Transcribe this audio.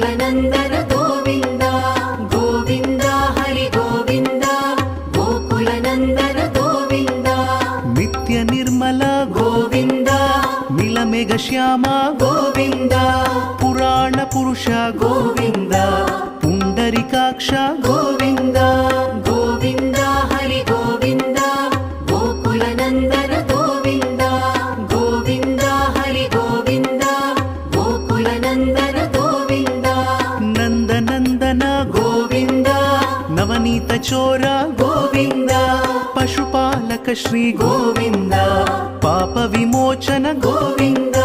गोकुलनन्दन गोविन्द गोविन्द हरि गोविन्द गोकुलनन्दन गोविन्द नित्य निर्मल गोविन्द नीलमेघ श्याम गोविन्द पुराण पुरुष गोविन्द पुण्डरीकाक्ष गोविन्द गोविन्द हरि गोविन्द गोकुलनन्दन गोविन्द गोविन्द हरि गोविन्द गोकुलनन्दन गोविन्द नन्दनन्दन गोविन्द नवनीत चोर गोविन्द पशुपालक श्री गोविन्द पाप विमोचन गोविन्द